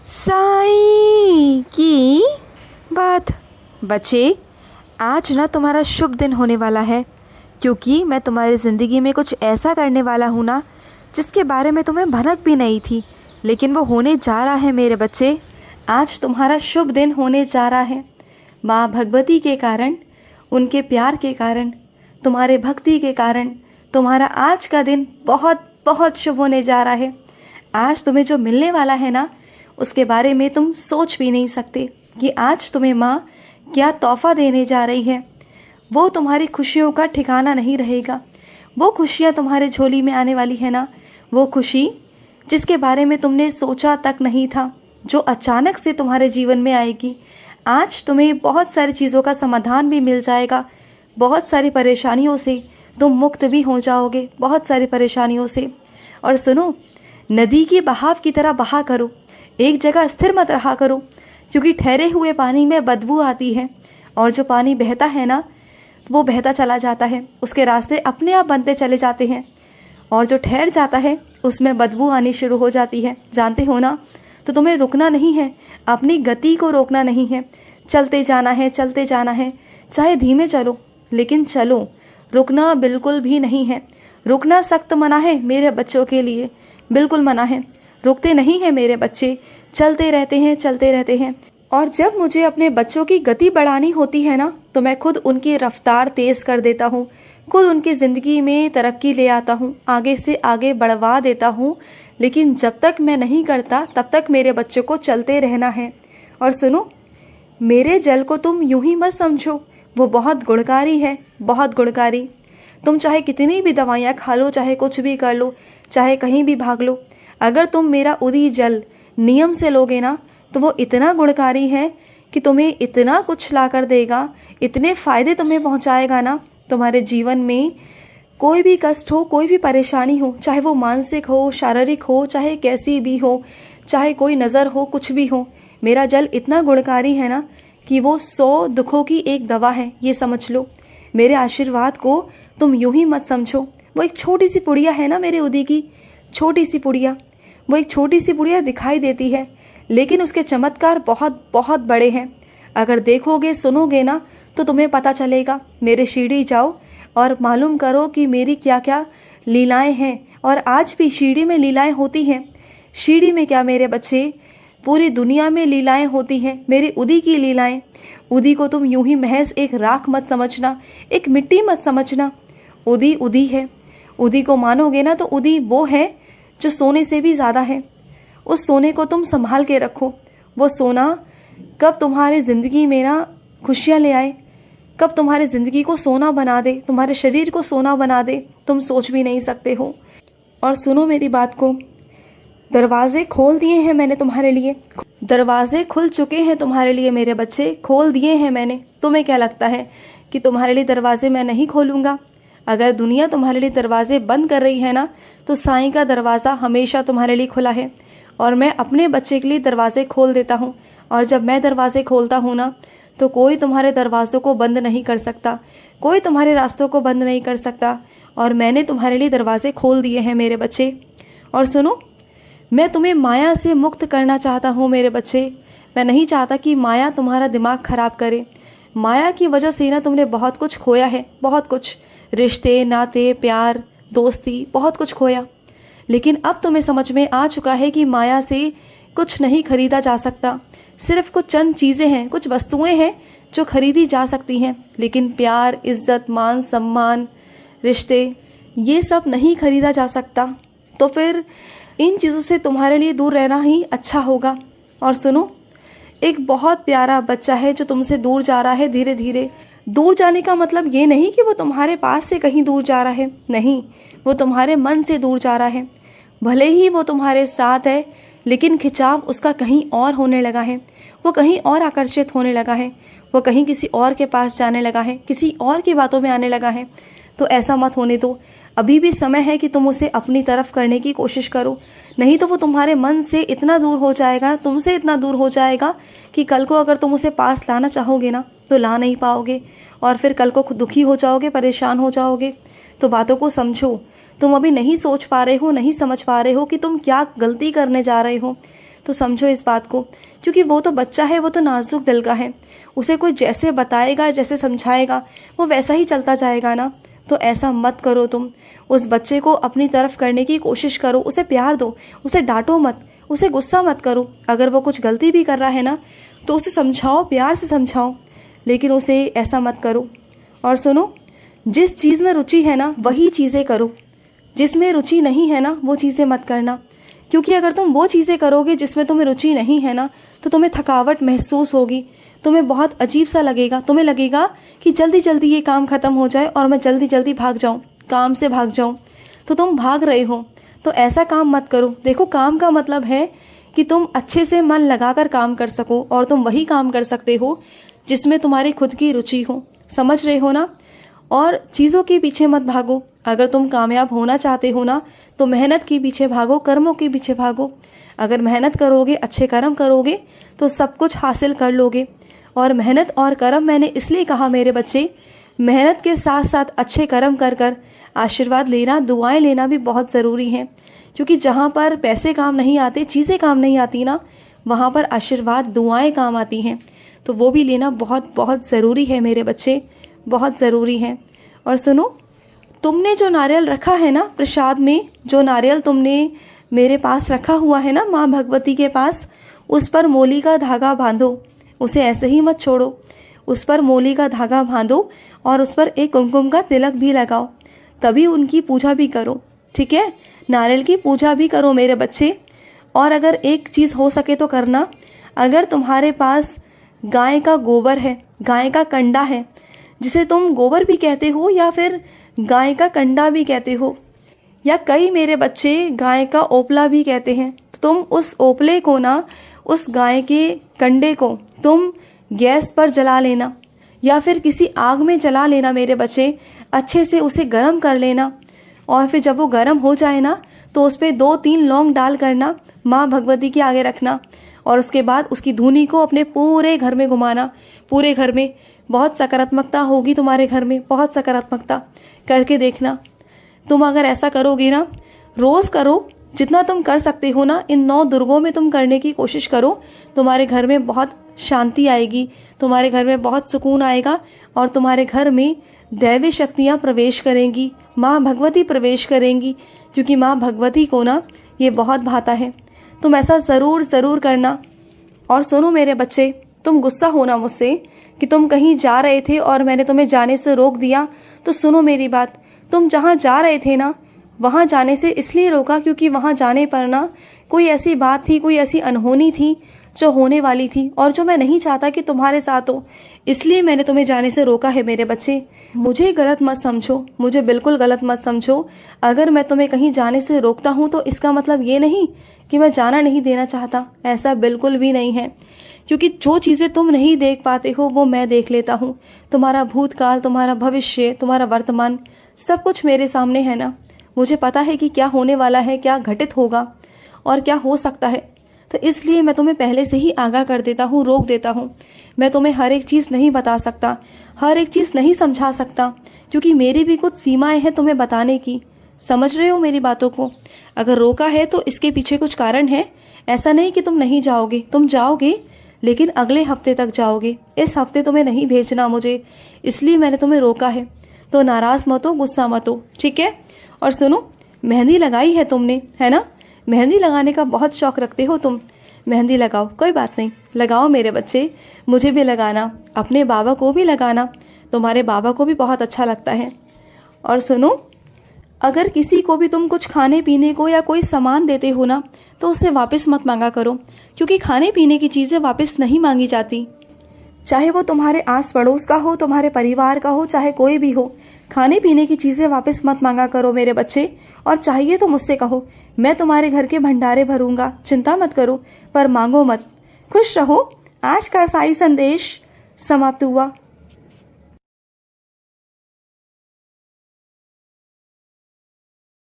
साईं की बात। बच्चे, आज ना तुम्हारा शुभ दिन होने वाला है, क्योंकि मैं तुम्हारी ज़िंदगी में कुछ ऐसा करने वाला हूँ ना, जिसके बारे में तुम्हें भनक भी नहीं थी, लेकिन वो होने जा रहा है मेरे बच्चे। आज तुम्हारा शुभ दिन होने जा रहा है। माँ भगवती के कारण, उनके प्यार के कारण, तुम्हारे भक्ति के कारण तुम्हारा आज का दिन बहुत बहुत शुभ होने जा रहा है। आज तुम्हें जो मिलने वाला है ना, उसके बारे में तुम सोच भी नहीं सकते कि आज तुम्हें माँ क्या तोहफा देने जा रही है। वो तुम्हारी खुशियों का ठिकाना नहीं रहेगा। वो खुशियाँ तुम्हारे झोली में आने वाली है ना, वो खुशी जिसके बारे में तुमने सोचा तक नहीं था, जो अचानक से तुम्हारे जीवन में आएगी। आज तुम्हें बहुत सारी चीज़ों का समाधान भी मिल जाएगा। बहुत सारी परेशानियों से तुम मुक्त भी हो जाओगे, बहुत सारी परेशानियों से। और सुनो, नदी के बहाव की तरह बहा करो, एक जगह स्थिर मत रहा करो, क्योंकि ठहरे हुए पानी में बदबू आती है, और जो पानी बहता है ना, वो बहता चला जाता है, उसके रास्ते अपने आप बनते चले जाते हैं, और जो ठहर जाता है उसमें बदबू आनी शुरू हो जाती है। जानते हो ना? तो तुम्हें रुकना नहीं है, अपनी गति को रोकना नहीं है, चलते जाना है, चलते जाना है। चाहे धीमे चलो, लेकिन चलो, रुकना बिल्कुल भी नहीं है। रुकना सख्त मना है मेरे बच्चों के लिए, बिल्कुल मना है। रुकते नहीं हैं मेरे बच्चे, चलते रहते हैं, चलते रहते हैं। और जब मुझे अपने बच्चों की गति बढ़ानी होती है ना, तो मैं खुद उनकी रफ्तार तेज कर देता हूँ, खुद उनकी ज़िंदगी में तरक्की ले आता हूँ, आगे से आगे बढ़वा देता हूँ। लेकिन जब तक मैं नहीं करता, तब तक मेरे बच्चों को चलते रहना है। और सुनो, मेरे जल को तुम यूं ही मत समझो, वो बहुत गुणकारी है, बहुत गुणकारी। तुम चाहे कितनी भी दवाइयाँ खा लो, चाहे कुछ भी कर लो, चाहे कहीं भी भाग लो, अगर तुम मेरा उदी जल नियम से लोगे ना, तो वो इतना गुणकारी है कि तुम्हें इतना कुछ ला कर देगा, इतने फायदे तुम्हें पहुंचाएगा ना। तुम्हारे जीवन में कोई भी कष्ट हो, कोई भी परेशानी हो, चाहे वो मानसिक हो, शारीरिक हो, चाहे कैसी भी हो, चाहे कोई नज़र हो, कुछ भी हो, मेरा जल इतना गुणकारी है ना कि वो 100 दुखों की एक दवा है, ये समझ लो। मेरे आशीर्वाद को तुम यूं ही मत समझो। वो एक छोटी सी पुड़िया है ना, मेरे उदी की छोटी सी पुड़िया, वो एक छोटी सी पुड़िया दिखाई देती है, लेकिन उसके चमत्कार बहुत बहुत बड़े हैं। अगर देखोगे, सुनोगे ना, तो तुम्हें पता चलेगा। मेरे शिरडी जाओ और मालूम करो कि मेरी क्या क्या लीलाएं हैं, और आज भी शिरडी में लीलाएं होती हैं। शिरडी में क्या मेरे बच्चे, पूरी दुनिया में लीलाएं होती हैं, मेरी उदी की लीलाएं। उदी को तुम यूं ही महज एक राख मत समझना, एक मिट्टी मत समझना। उदी उदी है। उदी को मानोगे ना, तो उदी वो है जो सोने से भी ज़्यादा है। उस सोने को तुम संभाल के रखो। वो सोना कब तुम्हारी ज़िंदगी में ना खुशियाँ ले आए, कब तुम्हारी ज़िंदगी को सोना बना दे, तुम्हारे शरीर को सोना बना दे, तुम सोच भी नहीं सकते हो। और सुनो मेरी बात को, दरवाजे खोल दिए हैं मैंने तुम्हारे लिए, दरवाजे खुल चुके हैं तुम्हारे लिए मेरे बच्चे, खोल दिए हैं मैंने। तुम्हें क्या लगता है कि तुम्हारे लिए दरवाजे मैं नहीं खोलूँगा? अगर दुनिया तुम्हारे लिए दरवाजे बंद कर रही है ना, तो साईं का दरवाज़ा हमेशा तुम्हारे लिए खुला है, और मैं अपने बच्चे के लिए दरवाजे खोल देता हूँ। और जब मैं दरवाजे खोलता हूँ ना, तो कोई तुम्हारे दरवाज़ों को बंद नहीं कर सकता, कोई तुम्हारे रास्तों को बंद नहीं कर सकता। और मैंने तुम्हारे लिए दरवाजे खोल दिए हैं मेरे बच्चे। और सुनो, मैं तुम्हें माया से मुक्त करना चाहता हूँ मेरे बच्चे। मैं नहीं चाहता कि माया तुम्हारा दिमाग खराब करे। माया की वजह से ना तुमने बहुत कुछ खोया है, बहुत कुछ, रिश्ते, नाते, प्यार, दोस्ती, बहुत कुछ खोया। लेकिन अब तुम्हें समझ में आ चुका है कि माया से कुछ नहीं खरीदा जा सकता। सिर्फ कुछ चंद चीज़ें हैं, कुछ वस्तुएं हैं जो खरीदी जा सकती हैं, लेकिन प्यार, इज्जत, मान सम्मान, रिश्ते, ये सब नहीं खरीदा जा सकता। तो फिर इन चीज़ों से तुम्हारे लिए दूर रहना ही अच्छा होगा। और सुनो, एक बहुत प्यारा बच्चा है जो तुमसे दूर जा रहा है धीरे धीरे। दूर जाने का मतलब ये नहीं कि वो तुम्हारे पास से कहीं दूर जा रहा है, नहीं, वो तुम्हारे मन से दूर जा रहा है। भले ही वो तुम्हारे साथ है, लेकिन खिंचाव उसका कहीं और होने लगा है, वो कहीं और आकर्षित होने लगा है, वो कहीं किसी और के पास जाने लगा है, किसी और की बातों में आने लगा है। तो ऐसा मत होने दो। अभी भी समय है कि तुम उसे अपनी तरफ करने की कोशिश करो, नहीं तो वो तुम्हारे मन से इतना दूर हो जाएगा, तुमसे इतना दूर हो जाएगा कि कल को अगर तुम उसे पास लाना चाहोगे ना, तो ला नहीं पाओगे, और फिर कल को दुखी हो जाओगे, परेशान हो जाओगे। तो बातों को समझो। तुम अभी नहीं सोच पा रहे हो, नहीं समझ पा रहे हो कि तुम क्या गलती करने जा रहे हो। तो समझो इस बात को, क्योंकि वो तो बच्चा है, वो तो नाजुक दिल का है। उसे कोई जैसे बताएगा, जैसे समझाएगा, वो वैसा ही चलता जाएगा ना। तो ऐसा मत करो तुम। उस बच्चे को अपनी तरफ करने की कोशिश करो, उसे प्यार दो, उसे डांटो मत, उसे गुस्सा मत करो। अगर वो कुछ गलती भी कर रहा है ना तो उसे समझाओ, प्यार से समझाओ, लेकिन उसे ऐसा मत करो। और सुनो, जिस चीज़ में रुचि है ना वही चीज़ें करो, जिसमें रुचि नहीं है ना वो चीज़ें मत करना। क्योंकि अगर तुम वो चीज़ें करोगे जिसमें तुम्हें रुचि नहीं है ना तो तुम्हें थकावट महसूस होगी, तुम्हें बहुत अजीब सा लगेगा, तुम्हें लगेगा कि जल्दी जल्दी ये काम ख़त्म हो जाए और मैं जल्दी जल्दी भाग जाऊँ, काम से भाग जाऊँ। तो तुम भाग रहे हो, तो ऐसा काम मत करो। देखो, काम का मतलब है कि तुम अच्छे से मन लगाकर काम कर सको, और तुम वही काम कर सकते हो जिसमें तुम्हारी खुद की रुचि हो। समझ रहे हो ना? और चीज़ों के पीछे मत भागो। अगर तुम कामयाब होना चाहते हो ना तो मेहनत के पीछे भागो, कर्मों के पीछे भागो। अगर मेहनत करोगे, अच्छे कर्म करोगे तो सब कुछ हासिल कर लोगे। और मेहनत और कर्म मैंने इसलिए कहा मेरे बच्चे, मेहनत के साथ साथ अच्छे कर्म कर कर आशीर्वाद लेना, दुआएं लेना भी बहुत ज़रूरी है। क्योंकि जहाँ पर पैसे काम नहीं आते, चीज़ें काम नहीं आती ना, वहाँ पर आशीर्वाद, दुआएं काम आती हैं। तो वो भी लेना बहुत बहुत ज़रूरी है मेरे बच्चे, बहुत ज़रूरी है। और सुनो, तुमने जो नारियल रखा है ना प्रसाद में, जो नारियल तुमने मेरे पास रखा हुआ है ना माँ भगवती के पास, उस पर मोली का धागा बांधो, उसे ऐसे ही मत छोड़ो। उस पर मोली का धागा बांधो और उस पर एक कुमकुम का तिलक भी लगाओ, तभी उनकी पूजा भी करो। ठीक है? नारियल की पूजा भी करो मेरे बच्चे। और अगर एक चीज़ हो सके तो करना, अगर तुम्हारे पास गाय का गोबर है, गाय का कंडा है, जिसे तुम गोबर भी कहते हो या फिर गाय का कंडा भी कहते हो, या कई मेरे बच्चे गाय का ओपला भी कहते हैं, तो तुम उस ओपले को ना, उस गाय के कंडे को तुम गैस पर जला लेना या फिर किसी आग में जला लेना मेरे बच्चे। अच्छे से उसे गर्म कर लेना, और फिर जब वो गर्म हो जाए ना तो उस पर 2-3 लौंग डाल करना माँ भगवती के आगे रखना, और उसके बाद उसकी धुनी को अपने पूरे घर में घुमाना, पूरे घर में। बहुत सकारात्मकता होगी तुम्हारे घर में, बहुत सकारात्मकता। करके देखना। तुम अगर ऐसा करोगे ना, रोज़ करो, जितना तुम कर सकते हो ना, इन 9 दुर्गों में तुम करने की कोशिश करो। तुम्हारे घर में बहुत शांति आएगी, तुम्हारे घर में बहुत सुकून आएगा, और तुम्हारे घर में दैवी शक्तियाँ प्रवेश करेंगी, माँ भगवती प्रवेश करेंगी, क्योंकि माँ भगवती को ना ये बहुत भाता है। तुम ऐसा ज़रूर ज़रूर करना। और सुनो मेरे बच्चे, तुम गुस्सा होना मुझसे कि तुम कहीं जा रहे थे और मैंने तुम्हें जाने से रोक दिया। तो सुनो मेरी बात, तुम जहाँ जा रहे थे ना, वहाँ जाने से इसलिए रोका क्योंकि वहाँ जाने पर ना कोई ऐसी बात थी, कोई ऐसी अनहोनी थी जो होने वाली थी, और जो मैं नहीं चाहता कि तुम्हारे साथ हो, इसलिए मैंने तुम्हें जाने से रोका है मेरे बच्चे। मुझे गलत मत समझो, मुझे बिल्कुल गलत मत समझो। अगर मैं तुम्हें कहीं जाने से रोकता हूँ तो इसका मतलब ये नहीं कि मैं जाना नहीं देना चाहता, ऐसा बिल्कुल भी नहीं है। क्योंकि जो चीज़ें तुम नहीं देख पाते हो वो मैं देख लेता हूँ। तुम्हारा भूतकाल, तुम्हारा भविष्य, तुम्हारा वर्तमान, सब कुछ मेरे सामने है ना। मुझे पता है कि क्या होने वाला है, क्या घटित होगा और क्या हो सकता है। तो इसलिए मैं तुम्हें पहले से ही आगाह कर देता हूँ, रोक देता हूँ। मैं तुम्हें हर एक चीज़ नहीं बता सकता, हर एक चीज़ नहीं समझा सकता, क्योंकि मेरी भी कुछ सीमाएं हैं तुम्हें बताने की। समझ रहे हो मेरी बातों को? अगर रोका है तो इसके पीछे कुछ कारण है। ऐसा नहीं कि तुम नहीं जाओगे, तुम जाओगे, लेकिन अगले हफ्ते तक जाओगे। इस हफ्ते तुम्हें नहीं भेजना मुझे, इसलिए मैंने तुम्हें रोका है। तो नाराज़ मत हो, गुस्सा मत हो, ठीक है? और सुनो, मेहंदी लगाई है तुमने, है ना? मेहंदी लगाने का बहुत शौक़ रखते हो तुम। मेहंदी लगाओ, कोई बात नहीं, लगाओ मेरे बच्चे। मुझे भी लगाना, अपने बाबा को भी लगाना, तुम्हारे बाबा को भी बहुत अच्छा लगता है। और सुनो, अगर किसी को भी तुम कुछ खाने पीने को या कोई सामान देते हो ना तो उससे वापस मत मांगा करो, क्योंकि खाने पीने की चीज़ें वापस नहीं मांगी जाती। चाहे वो तुम्हारे आस पड़ोस का हो, तुम्हारे परिवार का हो, चाहे कोई भी हो, खाने पीने की चीज़ें वापस मत मांगा करो मेरे बच्चे। और चाहिए तो मुझसे कहो, मैं तुम्हारे घर के भंडारे भरूंगा, चिंता मत करो, पर मांगो मत। खुश रहो। आज का ईसाई संदेश समाप्त हुआ।